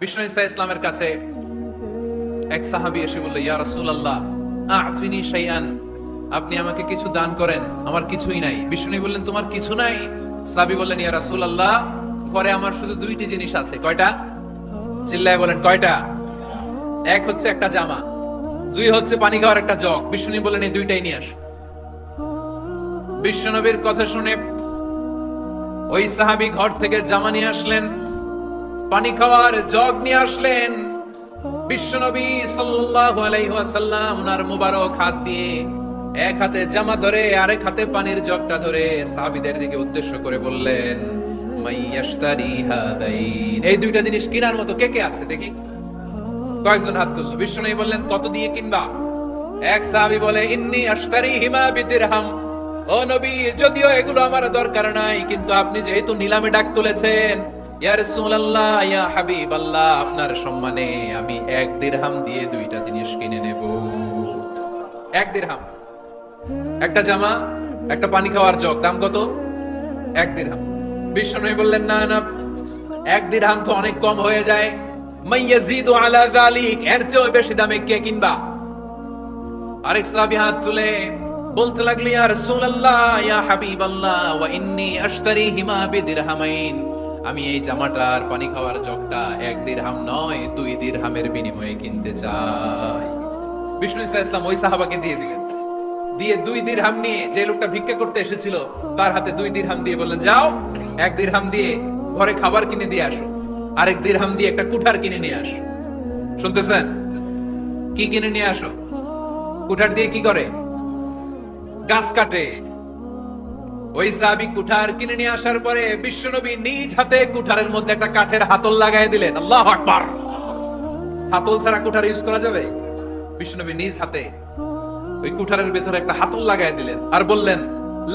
বিষ্ণু ঈসা ইসলামের কাছে এক সাহাবী এসে বলল, ইয়া রাসূলুল্লাহ আ'তিনি শাইআন, আপনি আমাকে কিছু দান করেন, আমার কিছুই নাই। বিষ্ণু বললেন, তোমার কিছু নাই? সাহাবী বললেন, ইয়া রাসূলুল্লাহ ঘরে আমার শুধু দুইটি জিনিস আছে। কয়টা? চিল্লায় বলেন কয়টা? এক হচ্ছে একটা জামা, দুই হচ্ছে পানি খাওয়ার একটা জগ। বিষ্ণু বললেন, এই দুইটাই নিয়ে আসো। বিশ্বনবীর কথা শুনে ওই সাহাবী ঘর থেকে জামা নিয়ে আসলেন, পানি খাওয়ার জগ নিয়ে আসলেন। বিশ্বনবী সাল্লাল্লাহু আলাইহি ওয়াসাল্লাম ওনার মুবারক হাত দিয়ে এক হাতে জামা ধরে আরেক হাতে পানির জগটা ধরে সাহাবীদের দিকে উদ্দেশ্য করে বললেন, মাইয়াশতারি হাদাইন, এই দুইটা জিনিস কেনার মতো কে কে আছে দেখি? কয়েকজন হাত তুললো। বিশ্বনবী বললেন, কত দিয়ে কিনবা? এক সাহাবী বলে, ইন্নী আশতারিহিমা বিদিরহাম, ও নবী যদিও এগুলো আমার দরকার নাই, কিন্তু আপনি যেহেতু নিলামে ডাক তুলেছেন, ইয়া রাসূলুল্লাহ ইয়া হাবিবাল্লাহ, আপনার সম্মানে আমি 1 দিরহাম দিয়ে দুইটা জিনিস কিনে নেব। 1 দিরহাম, একটা জামা, একটা পানি খাওয়ার জগ, দাম কত? 1 দিরহাম। বিশ্বনবী বললেন, না না, 1 দিরহাম তো অনেক কম হয়ে যায়, মাইয়াজিদু আলা যালিক, এর চেয়ে বেশি দামে কে কিনবা? আরেক সাহাবী হাত তুলে বলতে লাগলেন, ইয়া রাসূলুল্লাহ ইয়া হাবিবাল্লাহ ওয়া ইন্নী আশতারিহিমা বিদিরহামাইন, আমি এই জামাটার পানি খাওয়ার জগটা 1 দিরহাম নয় 2 দিরহামের বিনিময়ে কিনতে চাই। বিষ্ণু ঈসা ইসলাম ওই সাহাবাকে দিয়ে দিলেন, দিয়ে 2 দিরহাম নিয়ে যে লোকটা ভিক্ষা করতে এসেছিল তার হাতে 2 দিরহাম দিয়ে বললেন, যাও 1 দিরহাম দিয়ে ঘরে খাবার কিনে দিয়ে আসো, আরেক দিরহাম দিয়ে একটা কুঠার কিনে নিয়ে আসো। শুনতেছেন? কি কিনে নিয়ে আসো? কুঠার দিয়ে কি করে? গাছ কাটে। ওই সাহাবী কুঠার কিনে নিয়ে আসার পরে বিশ্বনবী নিজ হাতে কুঠারের মধ্যে একটা কাঠের হাতল লাগাই দিলেন। আল্লাহু আকবার! হাতল ছাড়া কুঠার ইউজ করা যাবে? বিশ্বনবী নিজ হাতে ওই কুঠারের ভেতরে একটা হাতল লাগাই দিলেন আর বললেন,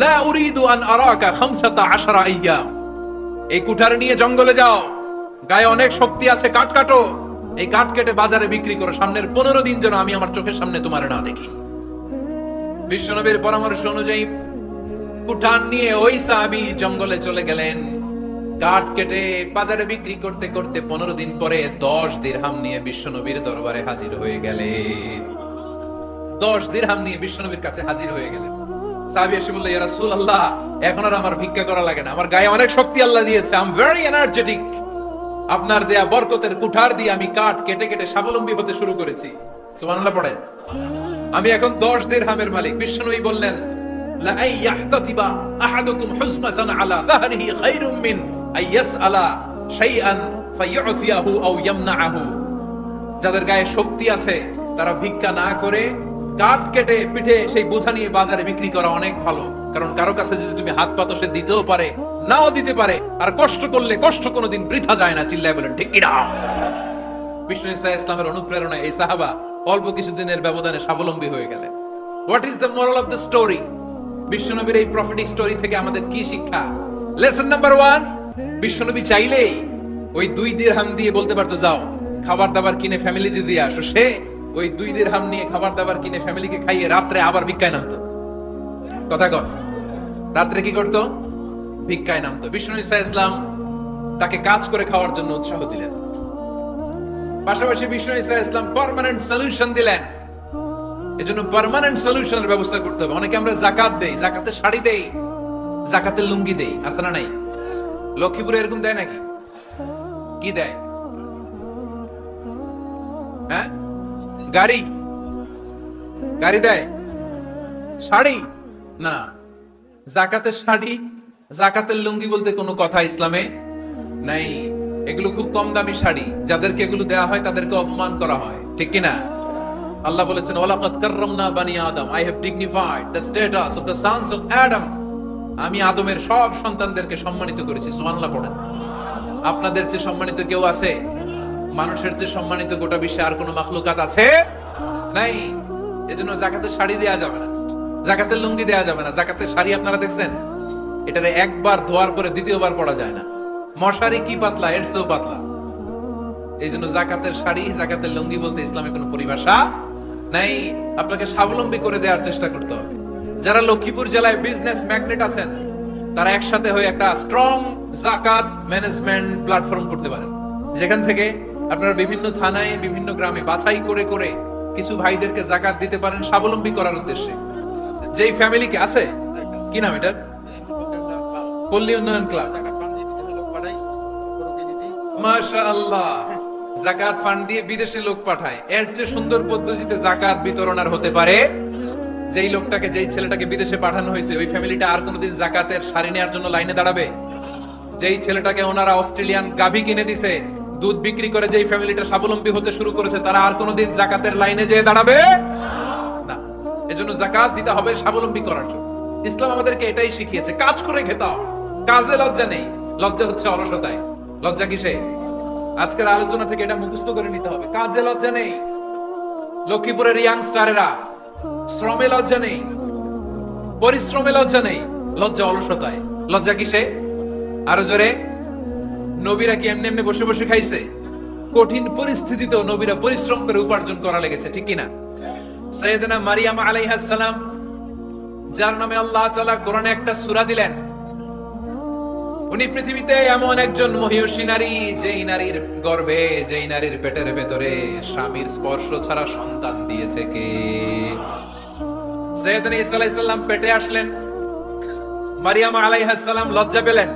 লা উরিদু আন আরাকা 15 আইয়াম, এই কুঠার নিয়ে জঙ্গলে যাও, গায়ে অনেক শক্তি আছে, কাঠ কাটো, এই কাঠ কেটে বাজারে বিক্রি করো, সামনের 15 দিন যেন আমি আমার চোখের সামনে তোমার না দেখি। বিশ্বনবীর পরামর্শ অনুযায়ী কুঠার নিয়ে ওই সাহাবী জঙ্গলে চলে গেলেন। কাঠ কেটে বাজারে বিক্রি করতে করতে 15 দিন পরে 10 দিরহাম নিয়ে বিশ্বনবীর দরবারে হাজির হয়ে গেলেন। 10 দিরহাম নিয়ে বিশ্বনবীর কাছে হাজির হয়ে গেলেন। সাহাবী এসে বলল, ইয়া রাসূলুল্লাহ এখন আর আমার ভিক্ষা করা লাগে না, আমার গায়ে অনেক শক্তি আল্লাহ দিয়েছে, আই এম ভেরি এনার্জেটিক, আপনার দেয়া বরকতের কুঠার দিয়ে আমি কাঠ কেটে কেটে স্বাবলম্বী হতে শুরু করেছি। সুবহানাল্লাহ পড়েন। আমি এখন 10 দিরহামের মালিক। বিশ্বনবী বললেন, লা আইয়াহতাতিবা আহাদুকুম হুজমাতান আলা যাহরিহি খায়রুম মিন আইয়াসআলা শাইআন ফায়ু'তিয়াহু আও ইয়ামনাহু, যাদের গায়ে শক্তি আছে তারা ভিক্ষা না করে কাঠ কেটে পিঠে সেই বোঝা নিয়ে বাজারে বিক্রি করা অনেক ভালো, কারণ কারো কাছে যদি তুমি হাত পাতো সে দিতেও পারে নাও দিতে পারে, আর কষ্ট করলে কষ্ট কোনোদিন বৃথা যায় না। চিল্লায় বলেন ঠিক কিনা? বিষ্ণু ঈসা ইসলামের অনুপ্রেরণায় এই সাহাবা অল্প কিছুদিনের ব্যবধানে স্বাবলম্বী হয়ে গেলেন। What is the moral of the story? বিশ্বনবীর এই প্রফেটিক স্টোরি থেকে আমাদের কি শিক্ষা? লেসন নাম্বার 1, বিশ্বনবী চাইলেই ওই 2 দিরহাম দিয়ে বলতে পারতো, যাও খাবার দাবার কিনে ফ্যামিলিতে দিয়ে আসো। সে ওই 2 দিরহাম নিয়ে খাবার দাবার কিনে ফ্যামিলিকে খাইয়ে রাত্রে আবার ভিক্ষায় নামতো। কথা কন, রাত্রে কি করতো? ভিক্ষায় নামতো। বিষ্ণু ঈসা ইসলাম তাকে কাজ করে খাওয়ার জন্য উৎসাহ দিলেন। পাশাপাশি বিষ্ণু ঈসা ইসলাম পার্মানেন্ট সলিউশন দিলেন। এজন্য পার্মানেন্ট সলিউশনের ব্যবস্থা করতে হবে। অনেকে আমরা যাকাত দেই, যাকাতের শাড়ি দেই, যাকাতের লুঙ্গি দেই, আছে না নাই? লক্ষ্মীপুরে এরকম দেয় নাকি? কি দেয়? হ্যাঁ, গাড়ি, গাড়ি দেয়, শাড়ি না। যাকাতের শাড়ি, যাকাতের লুঙ্গি বলতে কোনো কথা ইসলামে নাই। এগুলো খুব কম দামি শাড়ি, যাদেরকে এগুলো দেয়া হয় তাদেরকে অপমান করা হয়, ঠিক কিনা? আল্লাহ বলেছেন, ওয়ালাকাদ কাররামনা বানি আদম, I have dignified the status of the sons of Adam, আমি আদমের সব সন্তানদেরকে সম্মানিত করেছি। সুবহানাল্লাহ পড়েন। আপনাদের চেয়ে সম্মানিত কেউ আছে? মানুষের চেয়ে সম্মানিত গোটা বিশ্বে আর কোনো মাখলুকাত আছে? নাই। এজন্য যাকাতের শাড়ি দেয়া যাবে না, যাকাতের লুঙ্গি দেয়া যাবে না। যাকাতের শাড়ি আপনারা দেখছেন, এটারে একবার ধোয়ার পরে দ্বিতীয়বার পরা যায় না। মশারি কি পাতলা, এর চেয়েও পাতলা। এই জন্য যাকাতের শাড়ি, যাকাতের লুঙ্গি বলতে ইসলামে কোনো পরিভাষা নাই। আপনাকে স্বাবলম্বী করে দেওয়ার চেষ্টা করতে হবে। যারা লক্ষ্মীপুর জেলায় বিজনেস ম্যাগনেট আছেন, তারা একসাথে হয়ে একটা স্ট্রং যাকাত ম্যানেজমেন্ট প্ল্যাটফর্ম করতে পারেন, যেখান থেকে আপনারা বিভিন্ন থানায় বিভিন্ন গ্রামে বাছাই করে করে কিছু ভাইদেরকে যাকাত দিতে পারেন স্বাবলম্বী করার উদ্দেশ্যে। যেই ফ্যামিলিকে আছে, কি নাম এটা, পল্লী উন্নয়ন ক্লাব, মাশাআল্লাহ, যাকাত ফান্ড দিয়ে বিদেশে লোক পাঠায়। এর চেয়ে সুন্দর পদ্ধতিতে যাকাত বিতরণ আর হতে পারে? যেই লোকটাকে, যেই ছেলেটাকে বিদেশে পাঠানো হয়েছে, ওই ফ্যামিলিটা আর কোনোদিন যাকাতের শাড়ি নেওয়ার জন্য লাইনে দাঁড়াবে? যেই ছেলেটাকে ওনারা অস্ট্রেলিয়ান গাভী কিনে দিছে, দুধ বিক্রি করে যেই ফ্যামিলিটা স্বাবলম্বী হতে শুরু করেছে, তারা আর কোনোদিন যাকাতের লাইনে যেয়ে দাঁড়াবে না। এজন্য যাকাত দিতে হবে স্বাবলম্বী করার জন্য। ইসলাম আমাদেরকে এটাই শিখিয়েছে, কাজ করে খেতে হবে। কাজে লজ্জা নেই, লজ্জা হচ্ছে অলসতায়। লজ্জা কিসে? আজকের আলোচনা থেকে এটা মুখস্থ করে নিতে হবে। কাজে লজ্জা নেই। লক্ষ্মীপুরের ইয়াংস্টারেরা, শ্রমে লজ্জা নেই, পরিশ্রমে লজ্জা নেই, লজ্জা অলসতায়। লজ্জা কিসে? আরো জোরে। নবীরা কি এমনি এমনি বসে বসে খাইছে? কঠিন পরিস্থিতিতেও নবীরা পরিশ্রম করে উপার্জন করা লেগেছে, ঠিক কিনা? সাইয়েদনা মারিয়াম আলাইহিস সালাম, যার নামে আল্লাহ তাআলা কোরআনে একটা সূরা দিলেন, উনি পৃথিবীতে এমন একজন মহিয়সী নারী, যেই নারীর গর্ভে, যেই নারীর পেটের ভেতরে স্বামীর স্পর্শ ছাড়া সন্তান দিয়েছে কে? সাইয়েদনা ঈসা আলাইহিস সালাম পেটে আসলেন। মারিয়াম আলাইহিস সালাম লজ্জা পেলেন।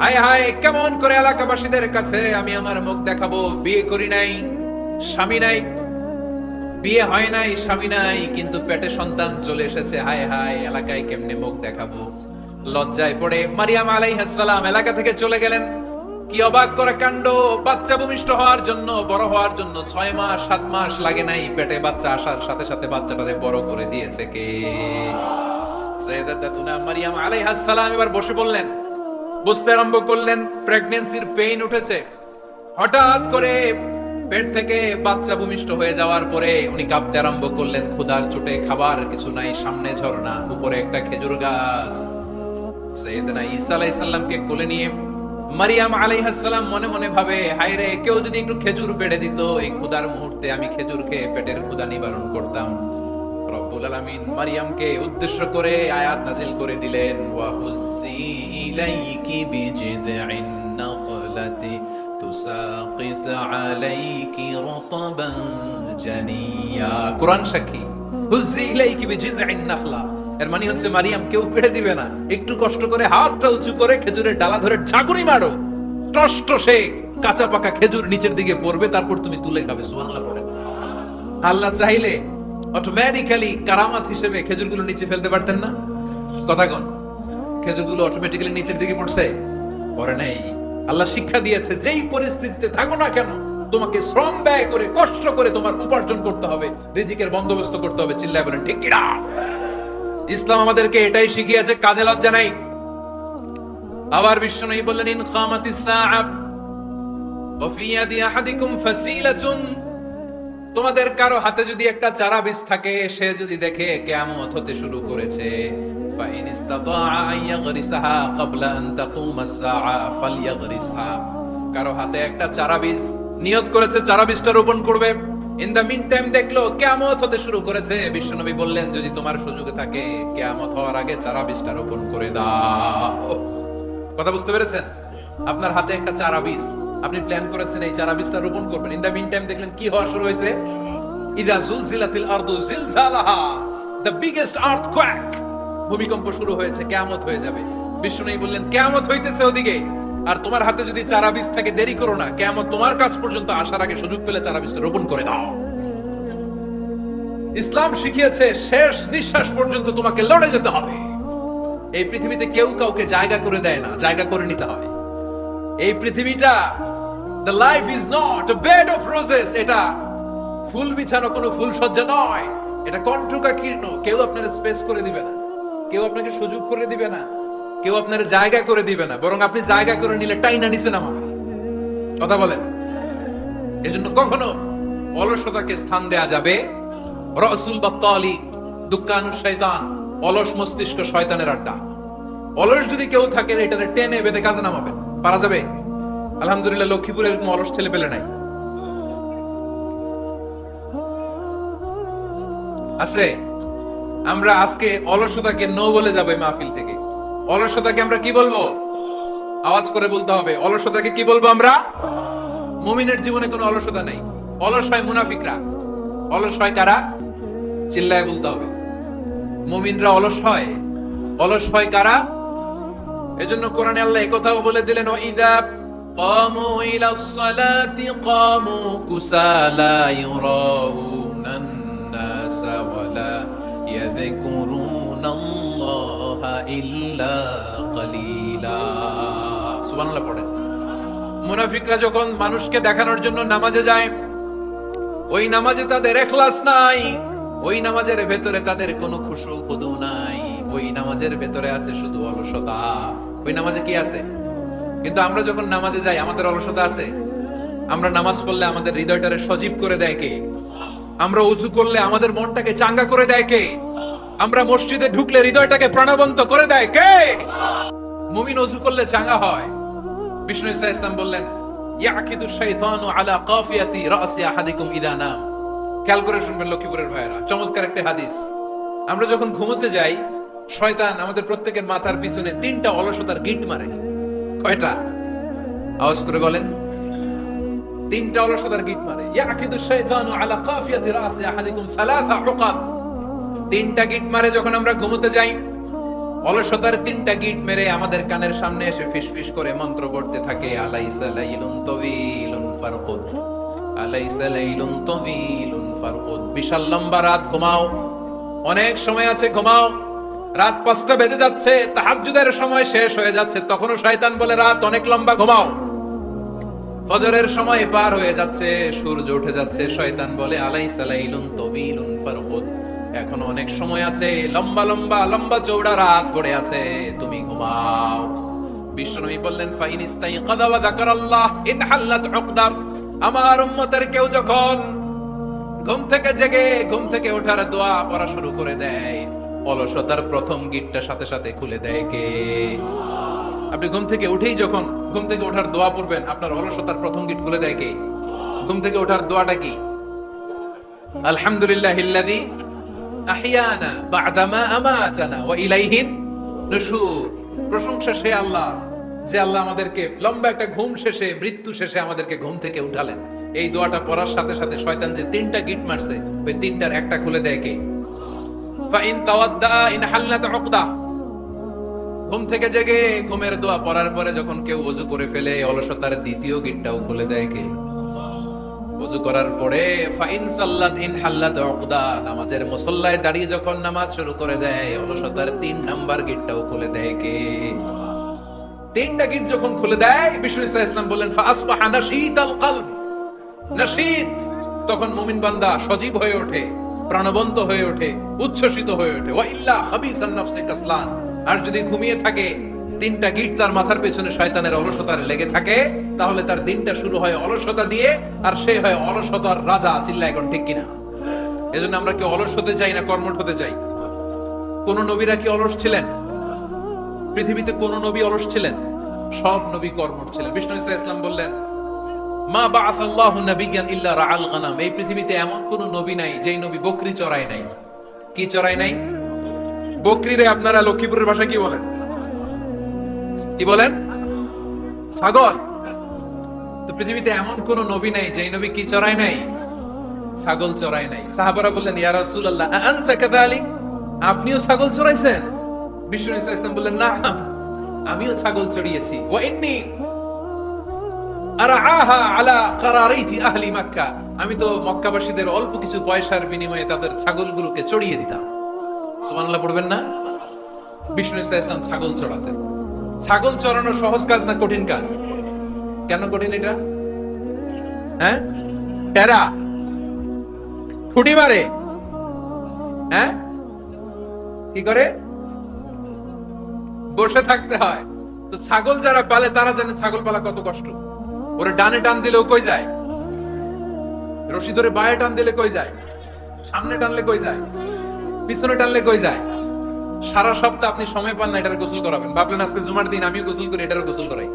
হায় হায়, কেমন করে এলাকাবাসীদের কাছে আমি আমার মুখ দেখাবো? বিয়ে করি নাই, স্বামী নাই, বিয়ে হয় নাই, স্বামী নাই, কিন্তু পেটে সন্তান চলে এসেছে। হায় হায়, এলাকায় কেমনে মুখ দেখাবো? লজ্জায় পড়ে মারিয়াম আলাইহিস সালাম এলাকা থেকে চলে গেলেন। কি অবাক করা কাণ্ড! বাচ্চা ভূমিষ্ঠ হওয়ার জন্য, বড় হওয়ার জন্য 6 মাস 7 মাস লাগে নাই, পেটে বাচ্চা আসার সাথে সাথে বাচ্চাটারে বড় করে দিয়েছে কে? সাইয়েদাতুনা মারিয়াম আলাইহিস সালাম এবার বসে বললেন, বুঝতে আরম্ভ করলেন প্রেগন্যান্সির পেইন উঠেছে। হঠাৎ করে পেট থেকে বাচ্চা ভূমিষ্ঠ হয়ে যাওয়ার পরে উনি কাঁপতে আরম্ভ করলেন। ক্ষুধার চোটে খাবার কিছু নাই, সামনে ঝর্ণা, উপরে একটা খেজুর গাছ। সাইয়েদনা ঈসা আলাইহিস সালামকে কোলে নিয়ে মারিয়াম আলাইহিস সালাম মনে মনে ভাবে, হায় রে, কেউ যদি একটু খেজুর পেড়ে দিত, এই ক্ষুধার মুহূর্তে আমি খেজুর খেয়ে পেটের ক্ষুধা নিবারণ করতাম। রব্বুল আলামিন মারিয়ামকে উদ্দেশ্য করে আয়াত নাযিল করে দিলেন, ওয়া হুজ্জি ইলাইকি বিজিযইন নাখলাতি তুসাকিত আলাইকি রাতাবান জানিয়া। কুরআন সাক্ষী, হুজ্জি ইলাইকি বিজিযইন নাখলা, এর মানে হচ্ছে মারিয়াম, কেউ পেড়ে দিবে না, একটু কষ্ট করে হাতটা উঁচু করে খেজুরের ডালা ধরে ঝাঁকুনি মারো, টসটসে কাঁচা পাকা খেজুর নিচের দিকে পড়বে, তারপর তুমি তুলে খাবে। সুবহানাল্লাহ পড়েন। আল্লাহ চাইলে অটোমেটিক্যালি কারামাত হিসেবে খেজুরগুলো নিচে ফেলতে পারতেন না? কথা কোন? খেজুরগুলো অটোমেটিক্যালি নিচের দিকে পড়ছে? পড়ে নাই। আল্লাহ শিক্ষা দিয়েছে, যেই পরিস্থিতিতে থাকো না কেন, তোমাকে শ্রম ব্যয় করে, কষ্ট করে তোমার উপার্জন করতে হবে, রিজিকের বন্দোবস্ত করতে হবে। চিল্লায় বলেন ঠিক কিনা? ইসলাম আমাদেরকে এটাই শিখিয়েছে, কাজে লজ্জা নাই। আবার বিশ্বনবী বললেন, ইন খামাতিস সাআ ওয়া ফি ইয়াদি আহাদিকুম ফাসিলাতুন, তোমাদের কারো হাতে যদি একটা চারা বীজ থাকে, সে যদি দেখে কিয়ামত হতে শুরু করেছে, ফাইন ইসতাতাআ আন ইয়াগরিসাহা ক্বাবলা আন তাকুমাস সাআ ফালইয়াগরিসহা, কারো হাতে একটা চারা বীজ নিয়ত করেছে, চারা বীজটা রোপণ করবে, ইন দা মিন টাইম দেখলো কিয়ামত হতে শুরু করেছে, বিশ্বনবী বললেন, যদি তোমার সুযোগ থাকে কিয়ামত হওয়ার আগে চারা বীজটা রোপণ করে দাও। কথা বুঝতে পেরেছেন? আপনার হাতে একটা চারা বীজ, আপনি প্ল্যান করেছেন এই চারা বীজটা রোপণ করবেন, ইন দা মিন টাইম দেখলেন কি হওয়া শুরু হয়েছে? ইদা জুলজিলাতিল আরদু জিলজালাহা, দ্য বিগেস্ট আর্থকোয়েক, ভূমিকম্প শুরু হয়েছে, কিয়ামত হয়ে যাবে। বিশ্বনবী বললেন, কিয়ামত হইতেছে ওদিকে, আর তোমার হাতে যদি চারা বীজ থাকে, দেরি করো না, কিয়ামত তোমার কাছ পর্যন্ত আসার আগে সুযোগ পেলে চারা বীজটা রোপণ করে দাও। ইসলাম শিখিয়েছে, শেষ নিঃশ্বাস পর্যন্ত তোমাকে লড়ে যেতে হবে। এই পৃথিবীতে কেউ কাউকে জায়গা করে দেয় না, জায়গা করে নিতে হয়। এই পৃথিবীটা, the life is not a bed of roses, এটা ফুল বিছানো কোনো ফুল সজ্জা নয়, এটা কণ্টকাকীর্ণ। কেউ আপনার স্পেস করে দিবে না, কেউ আপনাকে সুযোগ করে দিবে না, কেউ আপনার জায়গা করে দিবে না, বরং আপনি জায়গা করে নিলে টাইনা নিচে নামাবে। কথা বলেন। এজন্য কখনো অলসতাকে স্থান দেয়া যাবে। রাসূল বাত্তালি, দুক্কানু শয়তান, অলস মস্তিষ্ক শয়তানের আড্ডা। অলস যদি কেউ থাকে, এটারে টেনে বেঁধে কাজে নামাবেন, পারা যাবে? আলহামদুলিল্লাহ, লক্ষ্মীপুরে এরকম অলস ছেলে পেলে নাই, আছে। আমরা আজকে অলসতাকে নো বলে যাবো এই মাহফিল থেকে। অলসতাকে আমরা কি বলবো? আওয়াজ করে বলতে হবে, অলসতাকে কি বলবো আমরা? মুমিনের জীবনে কোনো অলসতা নেই। অলস হয় মুনাফিকরা। অলস হয় কারা? চিল্লায় বলতে হবে। মুমিনরা অলস হয়। অলস হয় কারা? এজন্য কোরআনে আল্লাহ একথাও বলে দিলেন, ওয়াইদা কামু ইলাস সালাতি কামু কুসালা ইউরাউনান নাসা ওয়ালা ইয়াযকুরুনাল্লাহা ইল্লা কালিলা। সুবহানাল্লাহ পড়েন। মুনাফিকরা যখন মানুষকে দেখানোর জন্য নামাজে যায়, ওই নামাজে তাদের ইখলাস নাই, ওই নামাজের ভেতরে তাদের কোনো খুশু খুদু নাই, ওই নামাজের ভেতরে আছে শুধু অলসতা। ওই নামাজে কি আছে? কিন্তু আমরা যখন নামাজে যাই আমাদের অলসতা আছে? আমরা নামাজ পড়লে আমাদের হৃদয়টারে সজীব করে দেয় কে? আমরা ওযু করলে আমাদের মনটাকে চাঙ্গা করে দেয় কে? আমরা মসজিদে ঢুকলে হৃদয়টাকে প্রাণবন্ত করে দেয় কে? মুমিন ওযু করলে চাঙ্গা হয়। বিষ্ণু ইসা ইসলাম বললেন, ইয়াকিদু শাইতানু আলা কাফিয়াতি রাসি আহাদিকুম ইদা নাম। খেয়াল করে শুনবেন লক্ষ্মীপুরের ভাইরা, চমৎকার একটা হাদিস। আমরা যখন ঘুমোতে যাই, শয়তান আমাদের প্রত্যেকের মাথার পিছনে 3টা অলসতার গিট মারে। কয়টা? আওয়াজ করে বলেন। 3টা অলসতার গিট মারে। ইয়াকিদু শাইতানু আলা কাফিয়াতি রাসি আহাদিকুম সালাসা উকাদ। 3টা গিট মারে যখন আমরা ঘুমোতে যাই। অলসতার 3টা গিট মেরে আমাদের কানের সামনে এসে ফিসফিস করে মন্ত্র পড়তে থাকে, আলাইসা লাইলুন তাওয়িলুন ফারকুদ, আলাইসা লাইলুন তাওয়িলুন ফারকুদ। বিশাল লম্বা রাত, ঘুমাও। অনেক সময় আছে, ঘুমাও। রাত 5টা বেজে যাচ্ছে, তাহাজ্জুদের সময় শেষ হয়ে যাচ্ছে, তখনও শয়তান বলে রাত অনেক লম্বা, ঘুমাও। ফজরের সময় পার হয়ে যাচ্ছে, সূর্য উঠে যাচ্ছে, শয়তান বলে আলাইসা লাইলুন তাওয়িলুন ফারকুদ, এখনো অনেক সময় আছে, লম্বা লম্বা লম্বা চৌড়া রাত পড়ে আছে, তুমি ঘুমাও। বিশ্বনবী বললেন, ফাইন ইস্তাইকাযা ওয়া যাকারাল্লাহ ইনহাল্লাত উকদা। আমার উম্মতের কেউ যখন ঘুম থেকে জেগে ঘুম থেকে ওঠার দোয়া পড়া শুরু করে দেয়, অলসতার প্রথম গিটটা সাথে সাথে খুলে দেয় কে? আপনি ঘুম থেকে উঠেই যখন ঘুম থেকে ওঠার দোয়া পড়বেন, আপনার অলসতার প্রথম গিট খুলে দেয় কে? ঘুম থেকে ওঠার দোয়াটা কি? আলহামদুলিল্লাহিল্লাযী আহিয়ানা বা'দামা আমাতানা ওয়া ইলাইহিন নুশুর। প্রশংসা সে আল্লাহ, যে আল্লাহ আমাদেরকে লম্বা একটা ঘুম শেষে, মৃত্যু শেষে আমাদেরকে ঘুম থেকে উঠালেন। এই দোয়াটা পড়ার সাথে সাথে শয়তান যে 3টা গিট মারছে, ওই 3টার একটা খুলে দেয় কে? ফাইন তাওয়াদ্দা ইনহাল্লাত উকদা। ঘুম থেকে জেগে ঘুমের দোয়া পড়ার পরে যখন কেউ ওযু করে ফেলে, অলসতার দ্বিতীয় গিটটাও খুলে দেয় কে? ওযু করার পরে ফাইন সাল্লাত ইনহাল্লাত উকদা। নামাজের মুসল্লায় দাঁড়িয়ে যখন নামাজ শুরু করে দেয়, অলসতার 3 নাম্বার গিটটাও খুলে দেয় কে? 3টা গিট যখন খুলে দেয়, বিষ্ণু ইসা ইসলাম বললেন, ফাআসবাহা নাশীতাল কলব। নাশীত, তখন মুমিন বান্দা সজীব হয়ে ওঠে, প্রাণবন্ত হয়ে ওঠে, উচ্ছ্বসিত হয়ে ওঠে। ওয়া ইল্লা খাবিসান নাফসি কাসলান। আর যদি ঘুমিয়ে থাকে, 3টা গিট তার মাথার পেছনে শয়তানের অলসতার লেগে থাকে, তাহলে তার দিনটা শুরু হয় অলসতা দিয়ে, আর সে হয় অলসতার রাজা। চিল্লায় এখন ঠিক কিনা? এজন্য আমরা কি অলস হতে চাই না কর্মঠ হতে চাই? কোন নবীরা কি অলস ছিলেন? পৃথিবীতে কোন নবী অলস ছিলেন? সব নবী কর্মঠ ছিলেন। বিষ্ণু ইসা ইসলাম বললেন, মা বাআসাল্লাহু নাবিয়্যান ইল্লা রাআল গানাম। এই পৃথিবীতে এমন কোন নবী নাই যেই নবী বকরি চড়ায় নাই। কি চড়ায় নাই? বকরি রে আপনারা লক্ষ্মীপুরের ভাষায় কি বলেন? কি বলেন? ছাগল। তো পৃথিবীতে এমন কোন নবী নাই যেই নবী কি চড়ায় নাই? ছাগল চড়ায় নাই। সাহাবারা বললেন, ইয়া রাসূলুল্লাহ আনতা কাযালিক? আপনিও ছাগল চড়াইছেন? বিষ্ণু ইসা ইসলাম বললেন, না, আমিও ছাগল চড়িয়েছি। ওয়া ইন্নী আরআহা আলা কারারাইতি আহলি মক্কা। আমি তো মক্কাবাসীদের অল্প কিছু পয়সার বিনিময়ে তাদের ছাগলগুলোকে চড়িয়ে দিতাম। সুবহানাল্লাহ পড়বেন না? বিষ্ণু ইসা ইসলাম ছাগল চড়াতেন। ছাগল চড়ানো সহজ কাজ না কঠিন কাজ? কেন কঠিন এটা? হ্যাঁ, টেরা খুঁটি মারে। হ্যাঁ, কি করে? বসে থাকতে হয়। তো ছাগল যারা পালে তারা জানে ছাগল পালা কত কষ্ট। ওরে ডানে টান দিলেও কই যায়, রশি ধরে বায়ে টান দিলে কই যায়, সামনে টানলে কই যায়, পিছনে টানলে কই যায়। সারা সপ্তাহ আপনি সময় পান না এটার গোসল করাবেন। ভাবলেন আজকে জুমার দিন আমিও গোসল করি, এটারও গোসল করাই।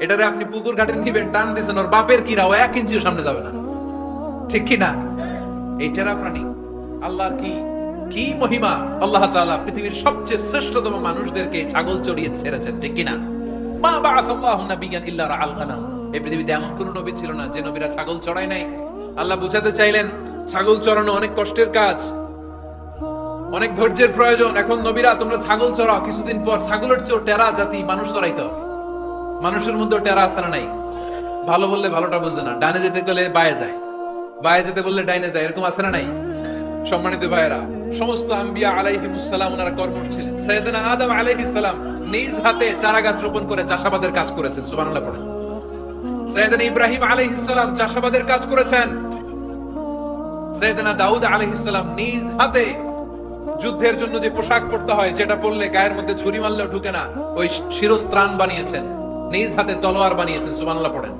এটারে আপনি পুকুর ঘাটে নিবেন, টান দিয়েছেন, ওর বাপের কিরা ও 1 ইঞ্চিও সামনে যাবে না। ঠিক কি না? এই টেরা প্রাণী। আল্লাহর কি কি মহিমা! আল্লাহ তাআলা পৃথিবীর সবচেয়ে শ্রেষ্ঠতম মানুষদেরকে ছাগল চড়িয়ে ছেড়েছেন। ঠিক কি না? মা বাআসাল্লাহু নাবিয়্যান ইল্লা রাআল গানাম। এই পৃথিবীতে এমন কোন নবী ছিল না যে নবীরা ছাগল চড়ায় নাই। আল্লাহ বুঝাতে চাইলেন ছাগল চড়ানো অনেক কষ্টের কাজ, অনেক ধৈর্যের প্রয়োজন। এখন নবীরা তোমরা ছাগল চড়াও, কিছুদিন পর ছাগলের চেয়েও টেরা জাতি মানুষ চড়াইতে হবে। মানুষের মধ্যে টেরা আছে না নাই? ভালো বললে ভালোটা বুঝে না, ডানে যেতে গেলে বায়ে যায়, বায়ে যেতে বললে ডাইনে যায়, এরকম আছে না নাই? সম্মানিত ভাইয়েরা, সমস্ত আম্বিয়া আলাইহিমুস সালাম ওনারা কর্মঠ ছিলেন। সাইয়েদনা আদম আলাইহিস সালাম নিজ হাতে চারা গাছ রোপণ করে চাষাবাদের কাজ করেছেন, সুবহানাল্লাহ পড়েন। সাইয়েদনা ইব্রাহিম আলাইহিস সালাম চাষাবাদের কাজ করেছেন। সাইয়েদনা দাউদ আলাইহিস সালাম নিজ হাতে যুদ্ধের জন্য যে পোশাক পরতে হয়, যেটা পরলে গায়ের মধ্যে ছুরি মারলেও ঢুকে না, ওই শিরস্ত্রাণ বানিয়েছেন, নিজ হাতে তলোয়ার বানিয়েছেন, সুবহানাল্লাহ পড়েন।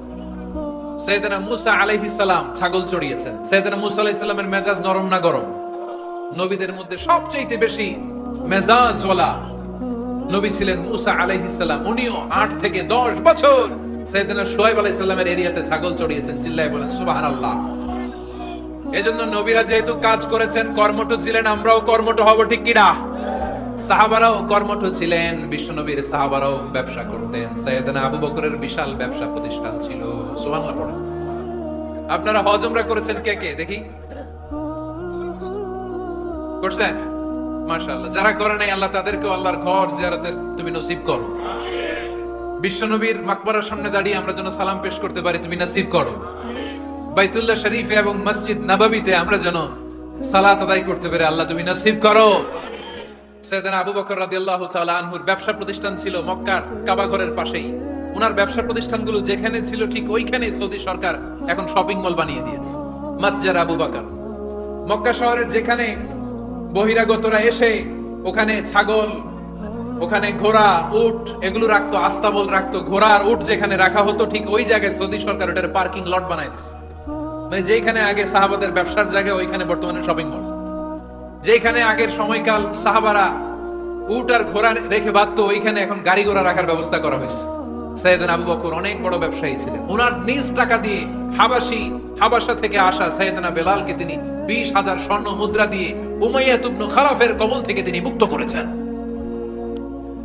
সাইয়েদনা মুসা আলাইহিস সালাম ছাগল চড়িয়েছেন। সাইয়েদনা মুসা আলাইহিস সালামের মেজাজ নরম না গরম? নবীদের মধ্যে সবচেয়ে বেশি মেজাজওয়ালা নবী ছিলেন মুসা আলাইহিস সালাম। উনিও 8 থেকে 10 বছর সাইয়েদনা শুআয়ব আলাইহিস সালামের এরিয়াতে ছাগল চড়িয়েছেন। চিল্লায় বলেন সুবহানাল্লাহ। এজন্য নবীরা যেহেতু কাজ করেছেন, কর্মঠ ছিলেন, আমরাও কর্মঠ হব, ঠিক কি না? সাহাবারাও কর্মঠ ছিলেন, বিশ্বনবীর সাহাবারাও ব্যবসা করতেন। সাইয়েদনা আবু বকরের বিশাল ব্যবসা প্রতিষ্ঠান ছিল, সুবহানাল্লাহ পড়েন। আপনারা হজ উমরা করেছেন কে কে দেখি? করছেন? মাশাআল্লাহ। যারা করে নাই আল্লাহ তাদেরকেও আল্লাহর ঘর জিয়ারতের তুমি নসিব করো। বিশ্বনবীর মাকবারার সামনে দাঁড়িয়ে আমরা যেন সালাম পেশ করতে পারি, তুমি নসিব করো। বাইতুল্লাহ শরীফে এবং মসজিদ নববীতে আমরা যেন সালাত আদায় করতে পারি, আল্লাহ তুমি নসিব করো। সাইয়েদনা আবু বকর রাদিয়াল্লাহু তাআলা আনহুর ব্যবসা প্রতিষ্ঠান ছিল মক্কার কাবা ঘরের পাশেই। ওনার ব্যবসা প্রতিষ্ঠানগুলো যেখানে ছিল ঠিক ওইখানেই সৌদি সরকার এখন শপিং মল বানিয়ে দিয়েছে, মাতজার আবু বকর। মক্কা শহরের যেখানে বহিরাগতরা এসে ওখানে ছাগল, ওখানে ঘোড়া, উট এগুলো রাখতো, আস্তাবল রাখতো, ঘোড়া আর উট যেখানে রাখা হতো ঠিক ওই জায়গায় সৌদি সরকার ওটার পার্কিং লট বানায় দিয়েছে। মানে যেখানে আগে সাহাবাদের ব্যবসার জায়গা, ওইখানে বর্তমানে শপিং মল। যেখানে আগের সময়কাল সাহাবারা উট আর ঘোড়া রেখে বাঁধতো, ওইখানে এখন গাড়ি ঘোড়া রাখার ব্যবস্থা করা হয়েছে। সাইয়েদনা আবু বকর অনেক বড় ব্যবসায়ী ছিলেন। ওনার নিজ টাকা দিয়ে হাবাসা থেকে আসা সাইয়েদনা বেলালকে তিনি 20,000 স্বর্ণ মুদ্রা দিয়ে উমাইয়া ইবনে খালাফের কবল থেকে তিনি মুক্ত করেছেন।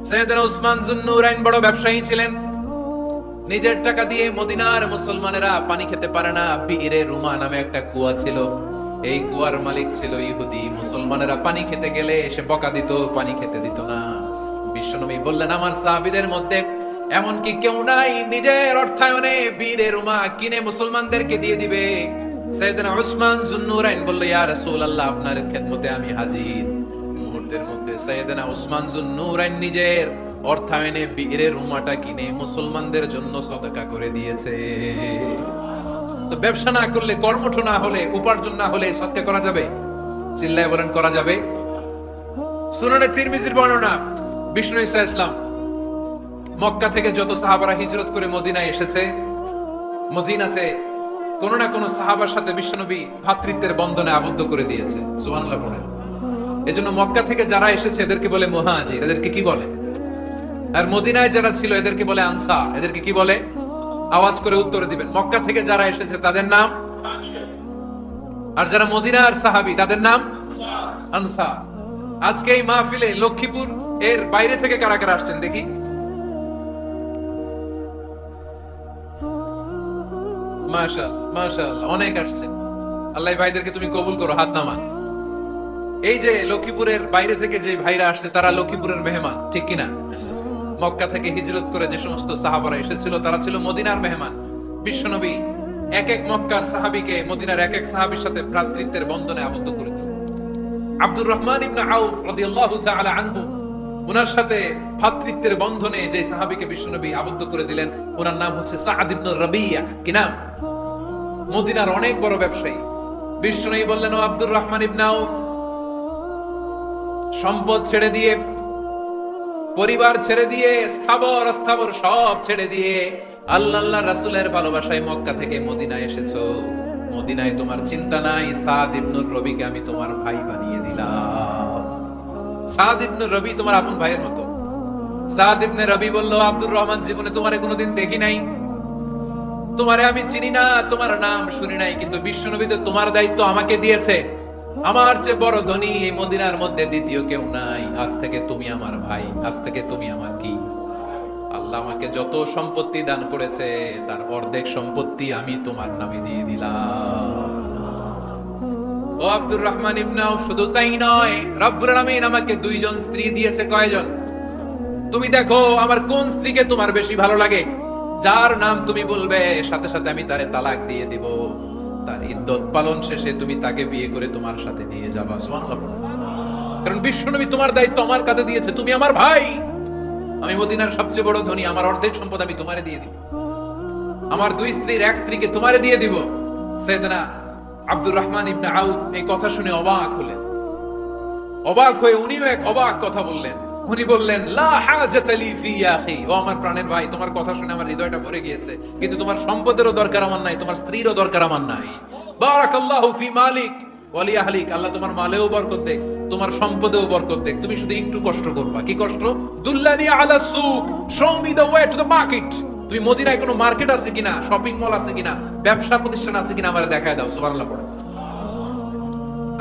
সাইয়েদনা উসমান যুন্নুরাইন বড় ব্যবসায়ী ছিলেন। নিজের টাকা দিয়ে মদিনার মুসলমানেরা পানি খেতে পারে না, বিইরে রুমা নামে একটা কুয়া ছিল, এই কুয়ার মালিক ছিল ইহুদি। মুসলমানেরা পানি খেতে গেলে এসে বকা দিত, পানি খেতে দিত না। বিশ্বনবী বললেন আমার সাহাবীদের মধ্যে এমন কি কেউ নাই নিজের অর্থায়নে বিইরে রুমা কিনে মুসলমানদেরকে দিয়ে দিবে? সাইয়েদনা উসমান যুন্নুরাইন বলল ইয়া রাসূলুল্লাহ, আপনার খেদমতে আমি হাজির। মুহূর্তের মধ্যে সাইয়েদনা উসমান যুন্নুরাইন নিজের অর্থায়নে বিইরে রুমাটা কিনে মুসলমানদের জন্য সদকা করে দিয়েছে। তো ব্যবসা না করলে, কর্মঠ না হলে, উপার্জন না হলে সদকা করা যাবে? চিল্লায় বলেন করা যাবে। সুনানে তিরমিজির বর্ণনা, বিষ্ণু ঈসা ইসলাম মক্কা থেকে যত সাহাবারা হিজরত করে মদিনায় এসেছে, মদিনাতে কোন না কোন সাহাবার সাথে বিশ্বনবী ভ্রাতৃত্বের বন্ধনে আবদ্ধ করে দিয়েছে, সুবহানাল্লাহ পড়েন। এজন্য মক্কা থেকে যারা এসেছে এদেরকে বলে মুহাজির, এদেরকে কি বলে? আর মদিনায় যারা ছিল এদেরকে বলে আনসার, এদেরকে কি বলে? আওয়াজ করে উত্তরে দিবেন। মক্কা থেকে যারা এসেছে তাদের নাম, আর যারা মদিনার সাহাবী তাদের নাম আনসার। আজকে এই মাহফিলে লক্ষ্মীপুর এর বাইরে থেকে কারা কারা আসছেন দেখি? মাশাআল্লাহ, মাশাআল্লাহ, অনেক আসছেন। আল্লাহ ভাইদেরকে তুমি কবুল করো, হাত নামান। এই যে লক্ষ্মীপুরের বাইরে থেকে যে ভাইরা আসছে তারা লক্ষ্মীপুরের মেহমান, ঠিক কিনা? মক্কা থেকে হিজরত করে যে সমস্ত সাহাবারা এসেছিল তারা ছিল মদিনার মেহমান। বিশ্বনবী এক এক মক্কার সাহাবীকে মদিনার এক এক সাহাবীর সাথে ভ্রাতৃত্বের বন্ধনে আবদ্ধ করে দিলেন। আব্দুর রহমান ইবনে আউফ রাদিয়াল্লাহু তাআলা আনহু, ওনার সাথে ভ্রাতৃত্বের বন্ধনে যে সাহাবীকে বিশ্বনবী আবদ্ধ করে দিলেন ওনার নাম হচ্ছে সাআদ ইবনে রাবিয়া। কি নাম? মদিনার অনেক বড় ব্যবসায়ী। বিশ্বনবী বললেন ও আব্দুর রহমান ইবনে আউফ, সম্পদ ছেড়ে দিয়ে, পরিবার ছেড়ে দিয়ে, স্থাবর অস্থাবর সব ছেড়ে দিয়ে আল্লাহ রাসূলের ভালোবাসায় মক্কা থেকে মদিনায় এসেছো। মদিনায় তোমার চিন্তা নাই, সাদ ইবনে রবিকে আমি তোমার ভাই বানিয়ে দিলাম। সাদ ইবনে রবি তোমার আপন ভাইয়ের মতো। সাদ ইবনে রবি বলল আব্দুর রহমান, জীবনে তোমারে কোনোদিন দেখি নাই, তোমারে আমি চিনি না, তোমার নাম শুনি নাই, কিন্তু বিশ্বনবী তো তোমার দায়িত্ব আমাকে দিয়েছে। আমার যে বড় ধনী এই মদিনার মধ্যে দ্বিতীয় কেউ নাই। আজ থেকে তুমি আমার ভাই, আজ থেকে তুমি আমার কি আল্লাহ আমাকে যত সম্পত্তি দান করেছে তার অর্ধেক সম্পত্তি আমি তোমার নামে দিয়ে দিলাম। ও আব্দুর রহমান ইবনে আউফ, শুধু তাই নয়, রব্বুল আলামিন আমাকে দুইজন স্ত্রী দিয়েছে। কয়জন? তুমি দেখো আমার কোন স্ত্রীকে তোমার বেশি ভালো লাগে, যার নাম তুমি বলবে সাথে সাথে আমি তারে তালাক দিয়ে দিব। তার ইদ্দত পালন শেষে তুমি তাকে বিয়ে করে তোমার সাথে নিয়ে যাবা। সুবহানাল্লাহ। কারণ বিশ্বনবী তোমার দায়িত্ব আমার কাছে দিয়েছে, তুমি আমার ভাই, আমি মদিনার সবচেয়ে বড় ধনী, আমার অর্ধেক সম্পদ আমি তোমারে দিয়ে দিব। আমার দুই স্ত্রীর এক স্ত্রীকে তোমারে দিয়ে দিব। সাইয়েদনা আব্দুর রহমান ইবনে আউফ এই কথা শুনে অবাক হলেন। অবাক হয়ে উনিও এক অবাক কথা বললেন। উনি বললেন, লা হাজাতা লি ফি ইয়া আখি, ও আমার প্রাণের ভাই, তোমার কথা শুনে আমার হৃদয়টা ভরে গিয়েছে, কিন্তু তোমার সম্পদেরও দরকার আমার নাই, তোমার স্ত্রীরও দরকার আমার নাই। বারাকাল্লাহু ফি মালিক ওয়া লি আহলিক, আল্লাহ তোমার মালেও বরকত দেখ, তোমার সম্পদেও বরকত দেখ। তুমি শুধু একটু কষ্ট করবা। কি কষ্ট? দুল্লানি আলা সুক, show me the way to the market. তুমি মদিনায় কোনো মার্কেট আছে কিনা, শপিং মল আছে কিনা, ব্যবসা প্রতিষ্ঠান আছে কিনা আমারে দেখায় দাও। সুবহানাল্লাহ পড়ে।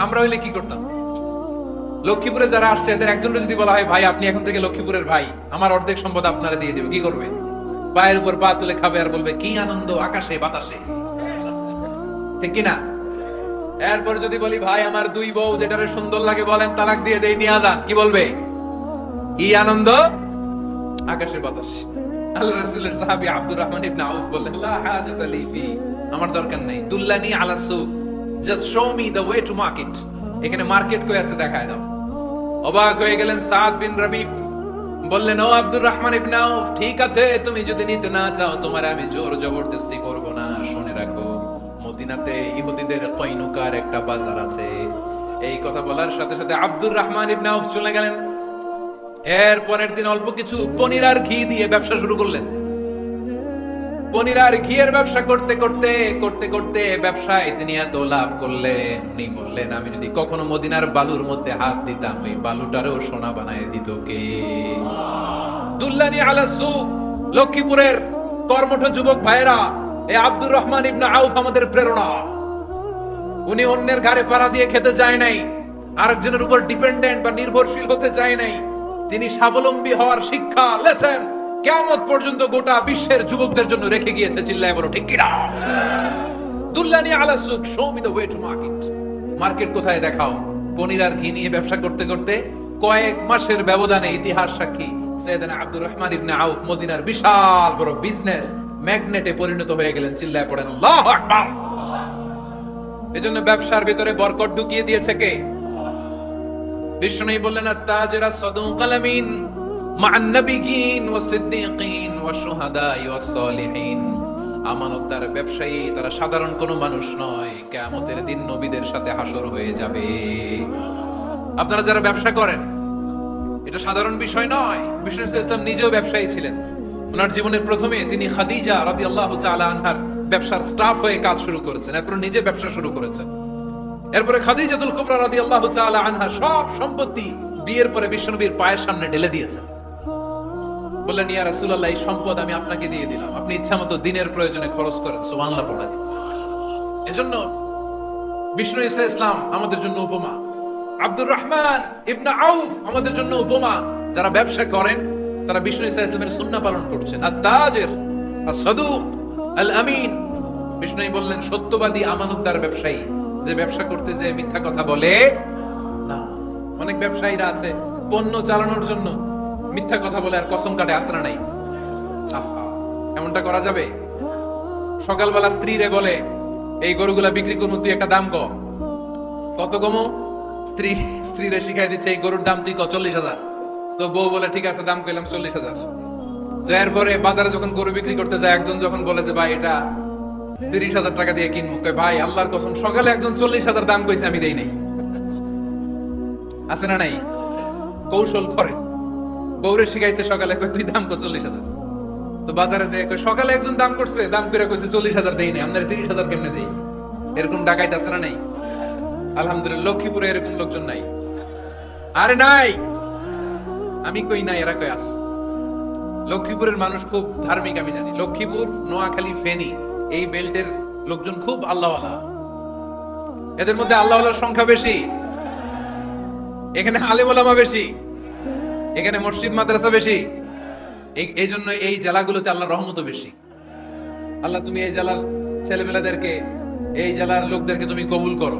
আমরা হইলে কি করতাম? লক্ষ্মীপুরে যারা আসছে এদের একজনের যদি বলা হয়, ভাই আপনি এখন থেকে লক্ষ্মীপুরের ভাই, আমার অর্ধেক সম্পদ আপনারা দিয়ে দেব, কি করবে? পায়ের উপর পা তুলে খাবে আর বলবে কি আনন্দ আকাশে বাতাসে, ঠিক কিনা? এরপর যদি বলি, ভাই আমার দুই বউ যেটারে সুন্দর লাগে বলেন তালাক দিয়ে দেই, নিয়ে যান, কি বলবে? কি আনন্দ আকাশের বাতাস। আল্লাহ রাসূলের সাহাবী আব্দুর রহমান ইবনে আউফ বললেন, লা হাজাতা লি ফি, আমার দরকার নেই। দুল্লানি আলা সুক, just show me the way to market. এখানে মার্কেট কই আছে দেখায় দাও। অবাক হয়ে গেলেন সাদ বিন রাবিব, বললেন, ও আব্দুর রহমান ইবনে আউফ, ঠিক আছে তুমি যদি নিতে না চাও তোমার আমি জোর জবরদস্তি করব না। শুনে রাখো, মদিনাতে ইহুদিদের কয়নুকার একটা বাজার আছে। এই কথা বলার সাথে সাথে আব্দুর রহমান ইবনে আউফ চলে গেলেন। এর পরের দিন অল্প কিছু পনির আর ঘি দিয়ে ব্যবসা শুরু করলেন। পনির আর ঘিয়ের ব্যবসা করতে করতে করতে করতে ব্যবসায় তিনি এত লাভ করলেন, উনি বললেন, আমি যদি কখনো মদিনার বালুর মধ্যে হাত দিতাম ওই বালুটারও সোনা বানায় দিত কে? দুল্লানি আলা সুক, লক্ষ্মীপুরের কর্মঠ যুবক ভাইরা, এই আব্দুর রহমান ইবনে আউফ আমাদের প্রেরণা। উনি অন্যের ঘাড়ে পাড়া দিয়ে খেতে যায় নাই, আরেকজনের উপর ডিপেন্ডেন্ট বা নির্ভরশীল হতে চায় নাই। তিনি স্বাবলম্বী হওয়ার শিক্ষা, লেসন কিয়ামত পর্যন্ত গোটা বিশ্বের যুবকদের জন্য রেখে গিয়েছে। চিল্লায় বলো ঠিক কিনা? দুল্লানি আলা সুক, show me the way to market. Market কোথায় দেখাও। পনির আর ঘি নিয়ে ব্যবসা করতে করতে কয়েক মাসের ব্যবধানে ইতিহাস সাক্ষী সাইয়েদনা আব্দুর রহমান ইবনে আউফ মদিনার বিশাল বড় বিজনেস ম্যাগনেটে পরিণত হয়ে গেলেন। চিল্লায় পড়েন আল্লাহু আকবার। এজন্য ব্যবসার ভিতরে বরকত ঢুকিয়ে দিয়েছে কে? বিষ্ণু বললেন, আত-তাজিরা সাদুকাল আমিন মা'আন নাবিয়্যিন ওয়াস সিদ্দীকিন ওয়াশ শুহাদাই ওয়াস সালিহিন। আমানতদার ব্যবসায়ী, তারা সাধারণ কোনো মানুষ নয়, কিয়ামতের দিন নবীদের সাথে হাসর হয়ে যাবে। আপনারা যারা ব্যবসা করেন, এটা সাধারণ বিষয় নয়। বিষ্ণু ইসলাম নিজেও ব্যবসায়ী ছিলেন। ওনার জীবনের প্রথমে তিনি খাদিজা রাদিয়াল্লাহু তাআলা আনহার ব্যবসার স্টাফ হয়ে কাজ শুরু করেছেন, এরপর নিজে ব্যবসা শুরু করেছেন। এরপরে খাদিজাতুল কুবরা রাদিয়াল্লাহু তাআলা আনহা সব সম্পত্তি বিয়ের পরে বিশ্বনবীর পায়ের সামনে ঢেলে দিয়েছেন। বললেন, ইয়া রাসূলুল্লাহ, এই সম্পদ আমি আপনাকে দিয়ে দিলাম, আপনি ইচ্ছামতো দিনের প্রয়োজনে খরচ করেন। সুবহানাল্লাহ পড়েন। এজন্য বিষ্ণু ইসলাম আমাদের জন্য উপমা, আব্দুর রহমান ইবনে আউফ আমাদের জন্য উপমা। যারা ব্যবসা করেন তারা বিষ্ণু ইসলামের সুন্নাহ পালন করছেন। আত-তাজির আস-সাদুক আল-আমিন, বিষ্ণু বললেন সত্যবাদী আমানতদার ব্যবসায়ী, যে ব্যবসা করতে যে মিথ্যা কথা বলে না। অনেক ব্যবসায়ীরা আছে পণ্য চালানোর জন্য মিথ্যা কথা বলে আর কসম কাটে, আসরা নাই। এমনটা করা যাবে? সকালবেলা স্ত্রীরে বলে, এই গরুগুলা বিক্রি করবো, তুই একটা দাম কত কমো? স্ত্রীরে শিখাই দিচ্ছে, এই গরুর দাম তুই 40,000। তো বউ বলে, ঠিক আছে দাম কইলাম 40,000। তো এরপরে বাজারে যখন গরু বিক্রি করতে যায়, একজন যখন বলে যে ভাই এটা 30,000 টাকা দিয়ে কিনবো, কয় ভাই আল্লাহর কসম সকালে একজন 40,000 দাম কইছে, আমি দেই নাই। আছে না নাই? কৌশল করে। বউরে শিখাইছে সকালে, কয় তুই দাম কর 40,000। তো বাজারে যে সকালে একজন দাম করছে, দাম করে কইছে 40,000 দেই নাই, আপনার 30,000 কেমনে দেই? এরকম ডাকাইত আছে না নাই? আলহামদুলিল্লাহ লক্ষ্মীপুরে এরকম লোকজন নাই। আরে নাই, আমি কই নাই, এরা কই আছে। লক্ষ্মীপুরের মানুষ খুব ধার্মিক, আমি জানি। লক্ষ্মীপুর, নোয়াখালী, ফেনী এই বেল্টের লোকজন খুব আল্লাহওয়ালা। এদের মধ্যে আল্লাহওয়ালার সংখ্যা বেশি। এখানে আলেম ওলামা বেশি, এখানে মসজিদ মাদ্রাসা বেশি। এই জন্য এই জেলাগুলোতে আল্লাহর রহমতও বেশি। আল্লাহ তুমি এই জেলার ছেলেমেয়েদেরকে, এই জেলার লোকদেরকে তুমি কবুল করো।